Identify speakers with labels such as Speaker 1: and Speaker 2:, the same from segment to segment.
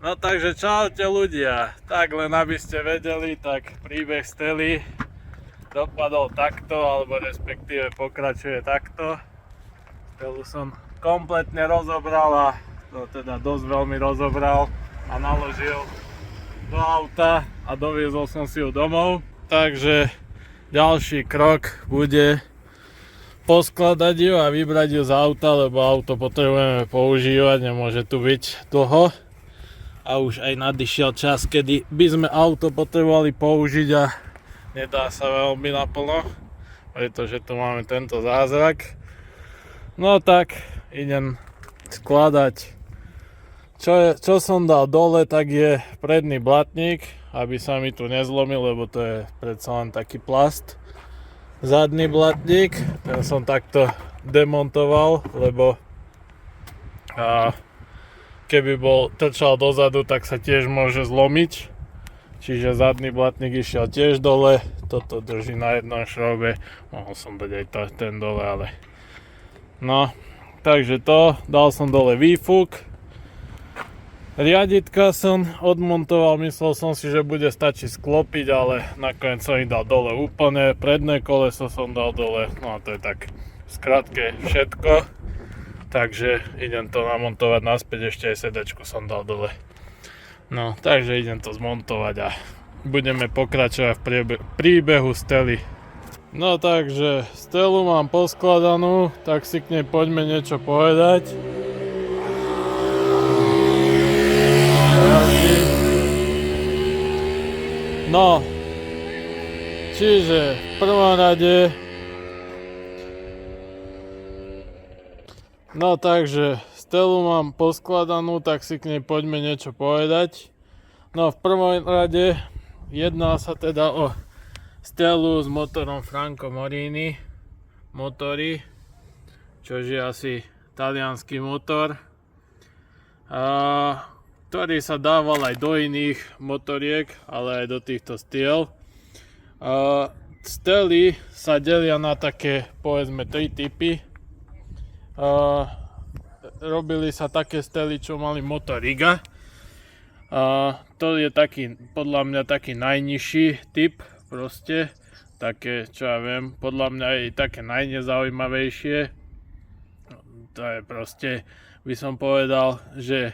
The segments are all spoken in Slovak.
Speaker 1: No takže čaute ľudia, tak len aby ste vedeli, tak príbeh Stely dopadol takto, alebo respektíve pokračuje takto. Stelu som kompletne rozobral a to teda dosť veľmi rozobral a naložil do auta a doviezol som si ju domov. Takže ďalší krok bude poskladať ju a vybrať ju z auta, lebo auto potrebujeme používať, nemôže tu byť dlho. A už aj nadišiel čas, kedy by sme auto potrebovali použiť a nedá sa veľmi naplno, pretože tu máme tento zázrak. No tak, idem skladať. Čo som dal dole, tak je predný blatník, aby sa mi tu nezlomil, lebo to je predsa len taký plast. Zadný blatník, ten som takto demontoval, lebo keby bol trčal dozadu, tak sa tiež môže zlomiť. Čiže zadný blatník išiel tiež dole. Toto drží na jednom šroube. Mohol som dať aj ten dole, ale... No, takže to. Dal som dole výfuk. Riaditka som odmontoval. Myslel som si, že bude stačiť sklopiť, ale nakoniec som ich dal dole úplne. Predné koleso som dal dole. No a to je tak v skratke všetko. Takže idem to namontovať naspäť, ešte aj sedačku som dal dole. No, takže idem to zmontovať a budeme pokračovať v príbehu Stely. No takže, Stelu mám poskladanú, tak si k nej poďme niečo povedať. No, čiže v prvom rade... No takže, Stelu mám poskladanú, tak si k nej poďme niečo povedať. No v prvom rade jedná sa teda o Stelu s motorom Franco Morini motory, čo je asi taliansky motor, ktorý sa dával aj do iných motoriek, ale aj do týchto Stiel. Stely sa delia na také, povedzme, 3 typy. Robili sa také Stely, čo mali motor Riga. To je taký, podľa mňa taký najnižší typ, proste také, čo ja viem, podľa mňa je také najnezaujímavejšie. To je proste, by som povedal, že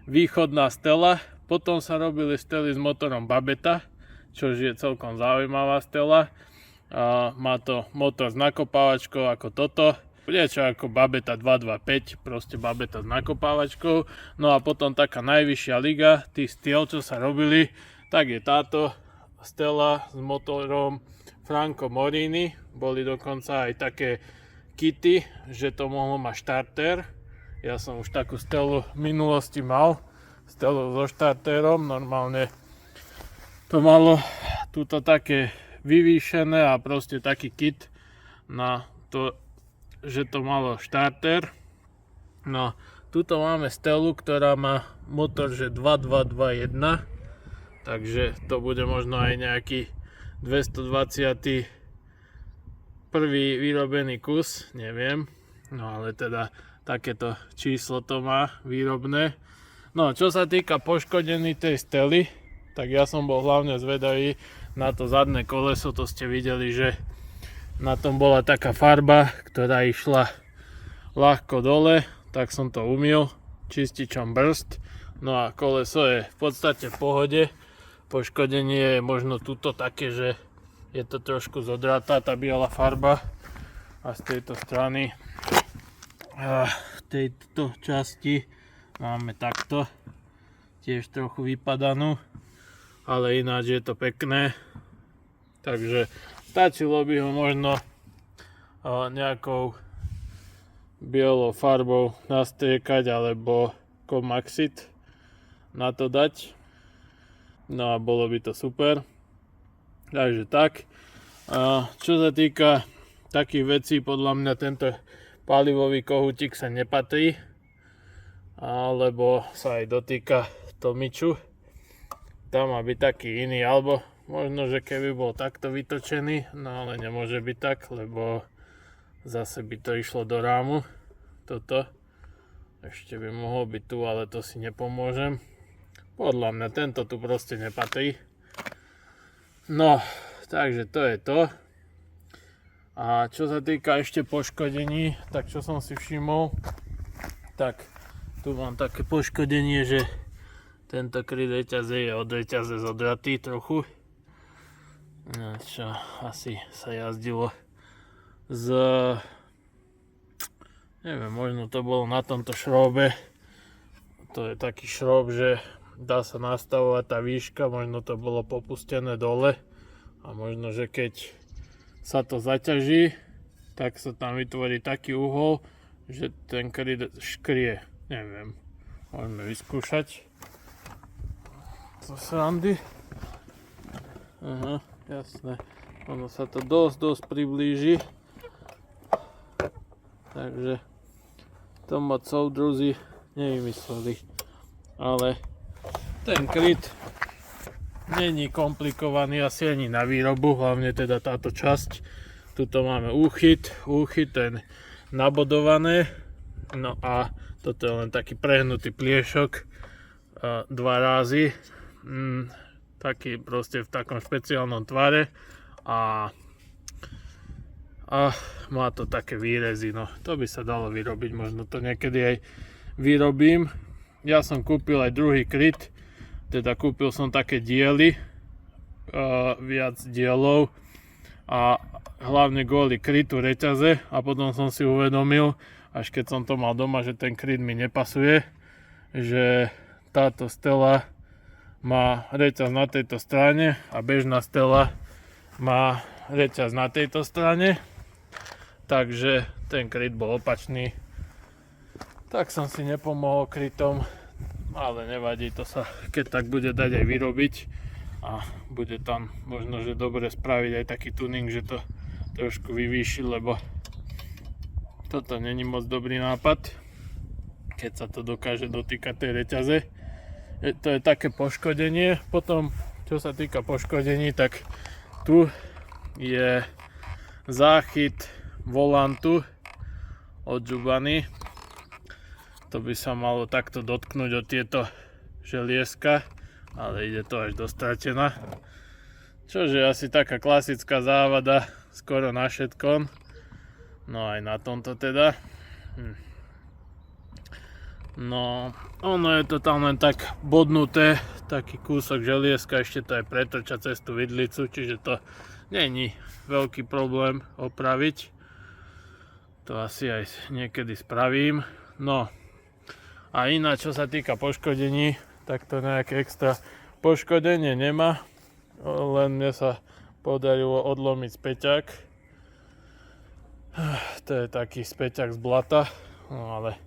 Speaker 1: východná Stela. Potom sa robili Stely s motorom Babeta, čo je celkom zaujímavá Stela. Má to motor s nakopávačkou ako toto. Niečo ako Babeta 225, proste Babeta s nakopávačkou. No a potom taká najvyššia liga tých Stiel, čo sa robili, tak je táto Stela s motorom Franco Morini. Boli dokonca aj také kity, že to mohlo mať štarter. Ja som už takú Stelu v minulosti mal, Stelu so štartérom. Normálne to malo túto také vyvýšené a proste taký kit na to, že to malo štarter. No, tuto máme Stelu, ktorá má motor, že 2221, takže to bude možno aj nejaký 220. prvý vyrobený kus, neviem, no ale teda takéto číslo to má výrobné. No, čo sa týka poškodení tej Stely, tak ja som bol hlavne zvedavý na to zadné koleso. To ste videli, že na tom bola taká farba, ktorá išla ľahko dole, tak som to umyl čističom brzd. No a koleso je v podstate v pohode. Poškodenie je možno tuto také, že je to trošku zodratá tá biela farba. A z tejto strany, v tejto časti máme takto, tiež trochu vypadanú, ale ináč je to pekné. Takže stačilo by ho možno nejakou bielou farbou nastriekať alebo Comaxit na to dať. No a bolo by to super. Takže tak. Čo sa týka takých vecí, podľa mňa tento palivový kohútik sa nepatrí, alebo sa aj dotýka tomiču. Tam má byť taký iný, alebo možno, že keby bol takto vytočený, no ale nemôže byť tak, lebo zase by to išlo do rámu. Toto ešte by mohol byť tu, ale to si nepomôžem. Podľa mňa tento tu proste nepatrí. No, takže to je to. A čo sa týka ešte poškodení, tak čo som si všimol, tak tu mám také poškodenie, že tento kryt reťaze je od reťaze zodratý trochu. No, čo asi sa jazdilo z... Neviem, možno to bolo na tomto šrobe. To je taký šrob, že dá sa nastavovať tá výška, možno to bolo popustené dole. A možno, že keď sa to zaťaží, tak sa tam vytvorí taký uhol, že ten kryt škrie. Neviem, môžeme vyskúšať. To srandy. Aha, jasné. Ono sa to dosť priblíži. Takže to moc soudruzi nevymysleli. Ale ten kryt není komplikovaný asi ani na výrobu, hlavne teda táto časť. Tuto máme úchyt, ten nabodované. No a toto je len taký prehnutý pliešok, dva rázy. Taký proste v takom špeciálnom tvare a má to také výrezy, no to by sa dalo vyrobiť, možno to niekedy aj vyrobím. Ja som kúpil aj druhý kryt, teda kúpil som také diely, viac dielov a hlavne kvôli krytu reťaze a potom som si uvedomil, až keď som to mal doma, že ten kryt mi nepasuje, že táto stela má reťaz na tejto strane a bežná stela má reťaz na tejto strane, takže ten kryt bol opačný. Tak som si nepomohol krytom, ale nevadí, to sa keď tak bude dať aj vyrobiť a bude tam možno, že dobre spraviť aj taký tuning, že to trošku vyvýši, lebo toto není moc dobrý nápad, keď sa to dokáže dotýkať tej reťaze. To je také poškodenie. Potom, čo sa týka poškodení, tak tu je záchyt volantu odžubaný. To by sa malo takto dotknúť od tieto želieska, ale ide to až do stratena. Čože je asi taká klasická závada skoro na všetkom. No aj na tomto teda. No, ono je to tam len tak bodnuté, taký kúsok želieska, ešte to aj pretrča cez tú vidlicu, čiže to není veľký problém opraviť. To asi aj niekedy spravím. No, a ináč, čo sa týka poškodení, tak to nejaké extra poškodenie nemá, len mne sa podarilo odlomiť späťak. To je taký späťak z blata, no ale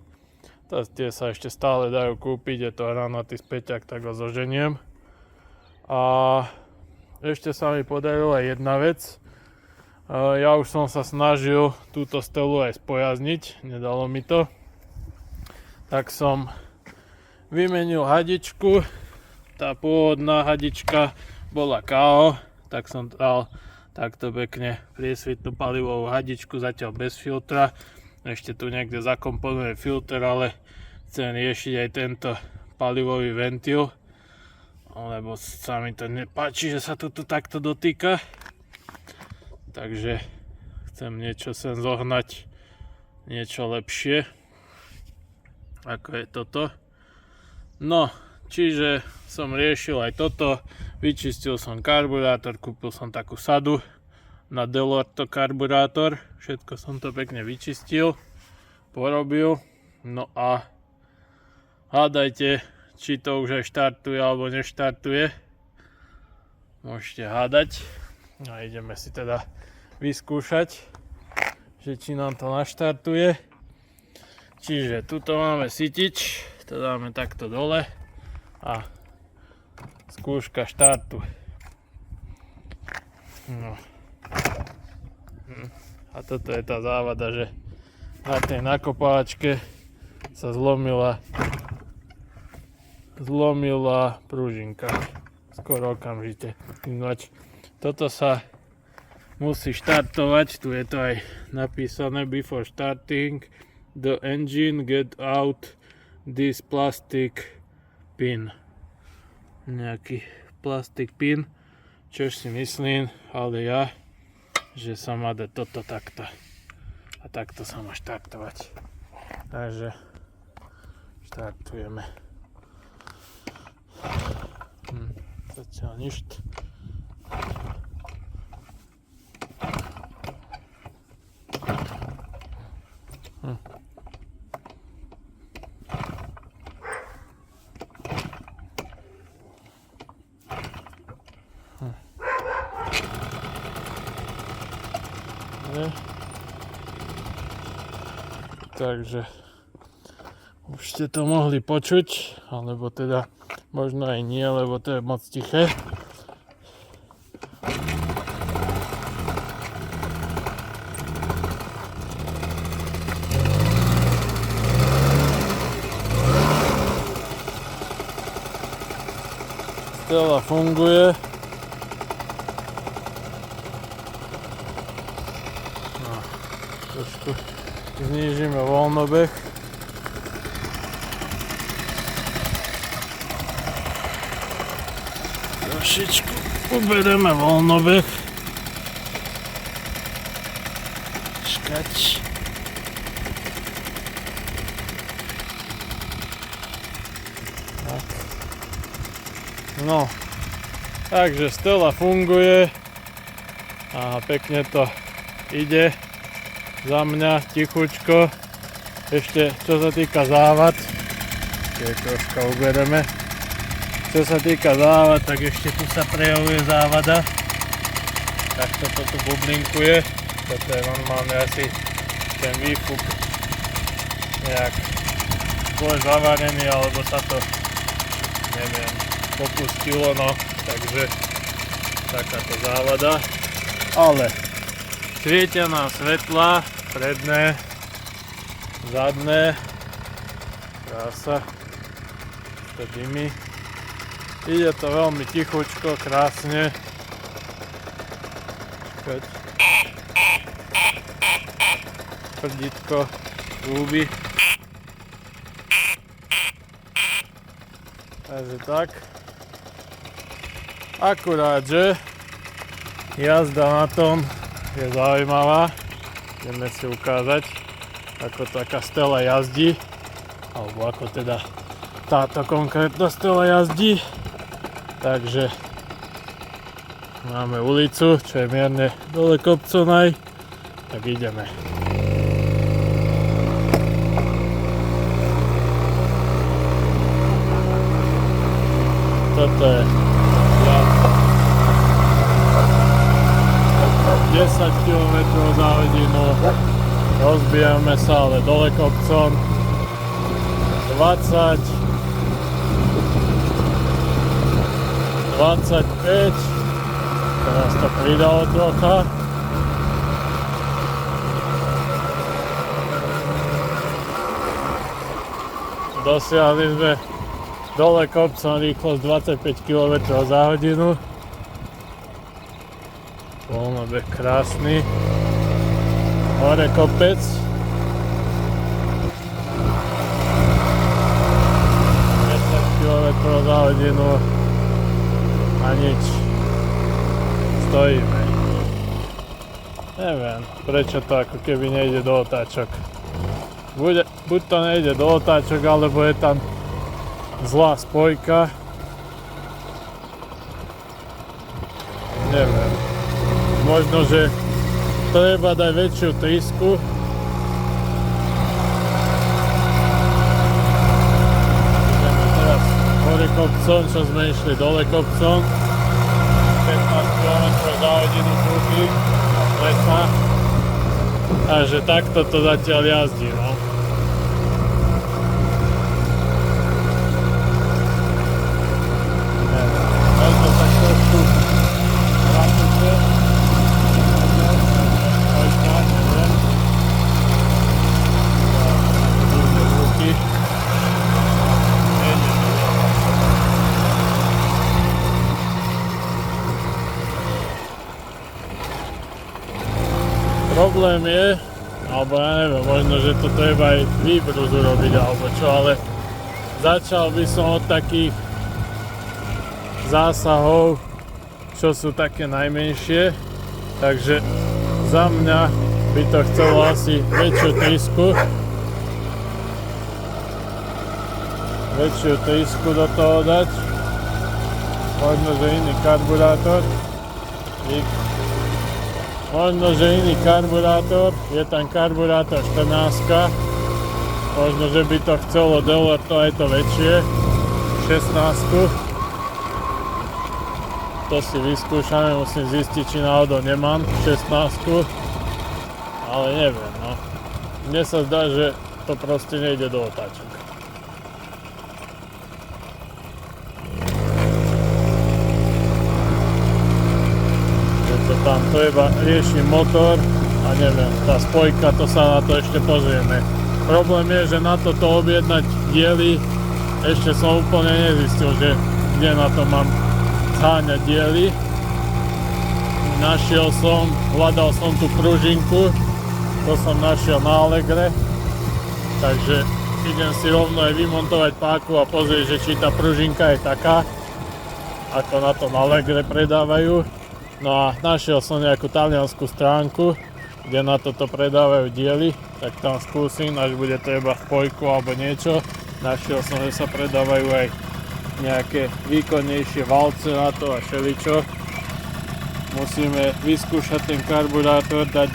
Speaker 1: tie sa ešte stále dajú kúpiť, je to hranatý späťak, tak ho zoženiem. A ešte sa mi podarila jedna vec. Ja už som sa snažil túto stelu aj spojazniť, nedalo mi to. Tak som vymenil hadičku, tá pôvodná hadička bola KO, tak som dal takto pekne priesvitnú palivovú hadičku, zatiaľ bez filtra. Ešte tu niekde zakomponuje filter, ale chcem riešiť aj tento palivový ventil, lebo sa mi to nepáči, že sa to tu takto dotýka. Takže chcem niečo sem zohnať, niečo lepšie, ako je toto. No, čiže som riešil aj toto, vyčistil som karburátor, kúpil som takú sadu na Delorto karburátor, všetko som to pekne vyčistil, porobil, no a hádajte, či to už aj štartuje alebo neštartuje, môžete hádať a ideme si teda vyskúšať, že či nám to naštartuje. Čiže tuto máme sytič, to dáme takto dole a skúška štartu. No. A toto je tá závada, že na tej nakopávačke sa zlomila pružinka skoro okamžite. Ináč toto sa musí štartovať, tu je to aj napísané: before starting the engine, get out this plastic pin. nejaký plastik pin, čož si myslím, ale ja, že sa má dať toto takto. A takto sa má štartovať. Takže štartujeme. Zatiaľ nič. Takže už ste to mohli počuť, alebo teda možno aj nie, lebo to je moc tiché. Stela funguje. No, trošku znížime voľnobeh. Trošičku uberieme voľnobeh. Čakať. Tak. No, takže stela funguje a pekne to ide. Za mňa tichučko. Ešte čo sa týka závad, keď troška ubereme. Čo sa týka závad, tak ešte tu sa prejavuje závada. Takto to tu bublinkuje. Toto je normálne asi ten výfuk nejak bol zavarený, alebo sa to neviem, popustilo, no, takže takáto závada. Ale svietia nám svetla, predné, zadné, krása, to dymy. Ide to veľmi tichučko, krásne. Prdítko, zúby. Takže tak. Akurát, že jazda na tom je zaujímavá. Ideme si ukázať, ako taká stela jazdí. Alebo ako teda táto konkrétna stela jazdí. Takže máme ulicu, čo je mierne dole kopcom aj. Tak ideme. Toto je 10 km za hodinu. Rozbijame sa ale dole kopcom. 20, 25. Teraz to pridalo trocha. Dosiahli sme dole kopcom rýchlosť 25 km za hodinu. Voľnobeh krásny. Hore kopec. 10 km za hodinu. A nič. Stojíme. Neviem, prečo to ako keby nejde do otáčok. Buď to nejde do otáčok, alebo je tam zlá spojka. Neviem. Možno, že treba dať väčšiu trysku. Ideme teraz hore kopcom, čo sme išli dole kopcom. 15 km za hodinu prúchy a lesa. Takže takto to zatiaľ jazdí, no. Problém je, alebo ja neviem, možno, že to treba aj výbruz urobiť, alebo čo, ale začal by som od takých zásahov, čo sú také najmenšie. Takže za mňa by to chcelo asi väčšiu trysku. Väčšiu trysku do toho dať. Možno, že iný karburátor. Možno, že iný karburátor. Je tam karburátor 14. Možno, že by to chcelo dole to aj to väčšie. 16. To si vyskúšame, musím zistiť, či náhodou nemám 16. Ale neviem, no. Mne sa zdá, že to proste nejde do otáčok. Tam to iba rieši motor a neviem, tá spojka, to sa na to ešte pozrieme. Problém je, že na toto objednať diely ešte som úplne nezistil, že kde na to mám zháňať diely. Hľadal som tú pružinku, to som našiel na Allegre, takže idem si rovno aj vymontovať páku a pozrieť, že či tá pružinka je taká, ako na tom Allegre predávajú. No a našiel som nejakú taliansku stránku, kde na toto predávajú diely, tak tam skúsim, až bude treba spojku alebo niečo. Našiel som, že sa predávajú aj nejaké výkonnejšie valce na to a všeličo. Musíme vyskúšať ten karburátor, dať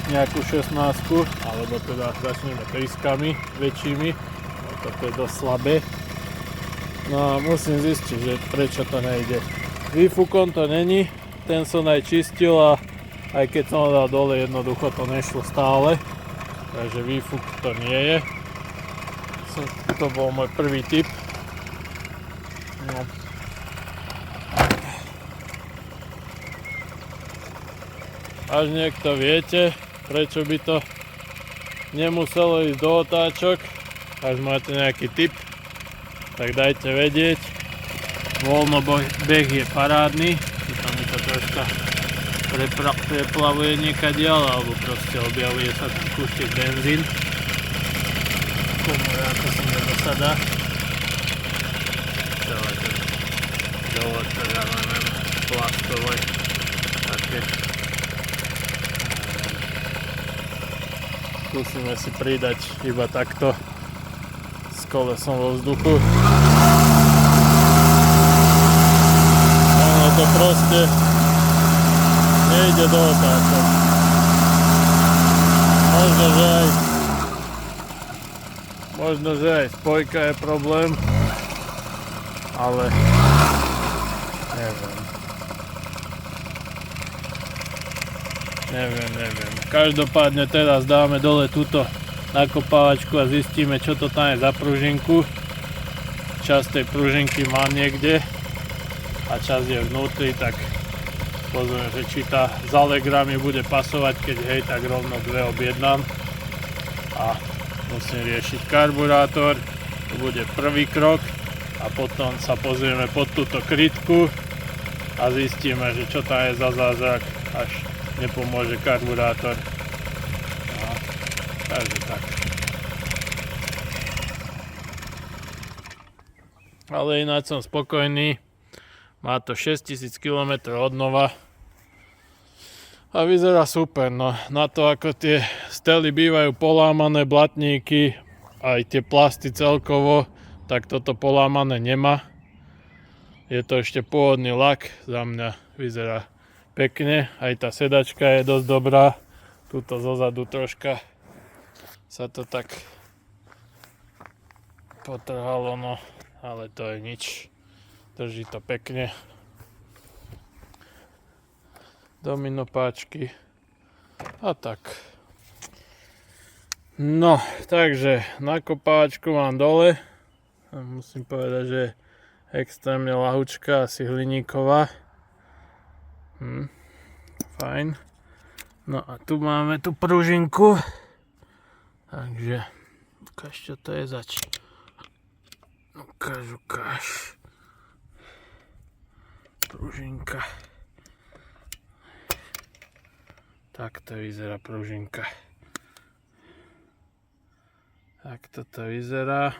Speaker 1: nejakú 16, alebo teda začneme tryskami väčšími, toto je dosť slabé. No a musím zistiť, že prečo to nejde. Výfukom to není, ten som aj čistil a aj keď som ho dal dole, jednoducho to nešlo stále, takže výfuk to nie je. To bol môj prvý tip. No. Až niekto viete, prečo by to nemuselo ísť do otáčok, až máte nejaký tip, tak dajte vedieť. Voľnobeh je parádny, tam mi to troška preplavuje niekadiaľ, alebo proste objavuje sa tam kúsek benzín. Komora ako sa nedosadá. Celé to dole teda neviem, plastové také. Skúsime si pridať iba takto s kolesom vo vzduchu. To proste nejde do otáčok. Možno, že aj spojka je problém, ale neviem. Každopádne teraz dáme dole túto nakopávačku a zistíme, čo to tam je za pružinku. Časť tej pružinky mám niekde a časť je vnútri, tak pozrieme, že či tá z Allegra mi bude pasovať, keď hej, tak rovno dve objednám. A musím riešiť karburátor, to bude prvý krok a potom sa pozrieme pod túto krytku a zistíme, že čo tam je za zázrak, až nepomôže karburátor. No, takže tak. Ale ináč som spokojný. Má to 6000 km od nova a vyzerá super, no na to ako tie stely bývajú polámané, blatníky, aj tie plasty celkovo, tak toto polámané nemá. Je to ešte pôvodný lak, za mňa vyzerá pekne, aj tá sedačka je dosť dobrá, tuto zozadu troška sa to tak potrhalo, no ale to je nič. Drží to pekne. Domino páčky. A tak. No, takže nakopáčku mám dole. Musím povedať, že je extrémne ľahučká, asi hliníková. Fajn. No a tu máme tú pružinku. Takže, ukáž, čo to je zač. Ukáž. Pružinka. Takto vyzerá pružinka. Takto to vyzerá.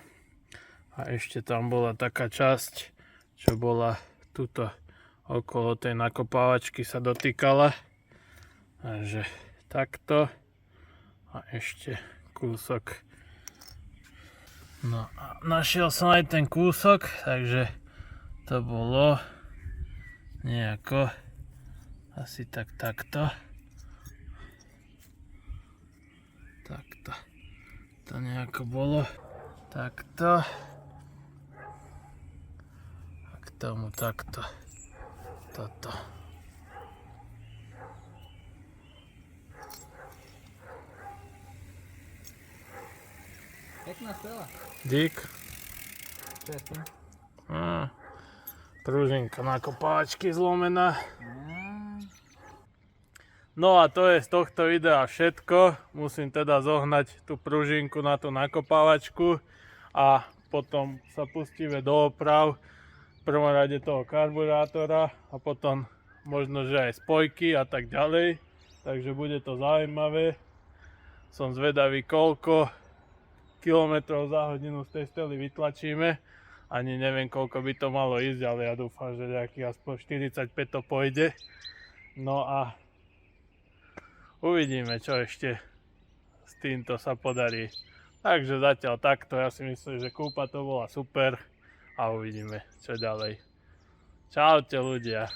Speaker 1: A ešte tam bola taká časť, čo bola tuto okolo tej nakopávačky sa dotýkala. Takže takto a ešte kúsok. No a našiel som aj ten kúsok, takže to bolo nejako asi takto. Takto. To nejako bolo takto. A k tomu takto. Toto.
Speaker 2: Pekná strela.
Speaker 1: Dík.
Speaker 2: Čo je s tým?
Speaker 1: Pružinka nakopávačky zlomená. No a to je z tohto videa všetko. Musím teda zohnať tú pružinku na tú nakopávačku a potom sa pustíme do oprav. V prvom rade toho karburátora a potom možno, že aj spojky a tak ďalej. Takže bude to zaujímavé. Som zvedavý, koľko kilometrov za hodinu z tej stely vytlačíme. Ani neviem, koľko by to malo ísť, ale ja dúfam, že nejaký aspoň 45 to pôjde. No a uvidíme, čo ešte s týmto sa podarí. Takže zatiaľ takto, ja si myslím, že kúpa to bola super a uvidíme, čo ďalej. Čaute ľudia.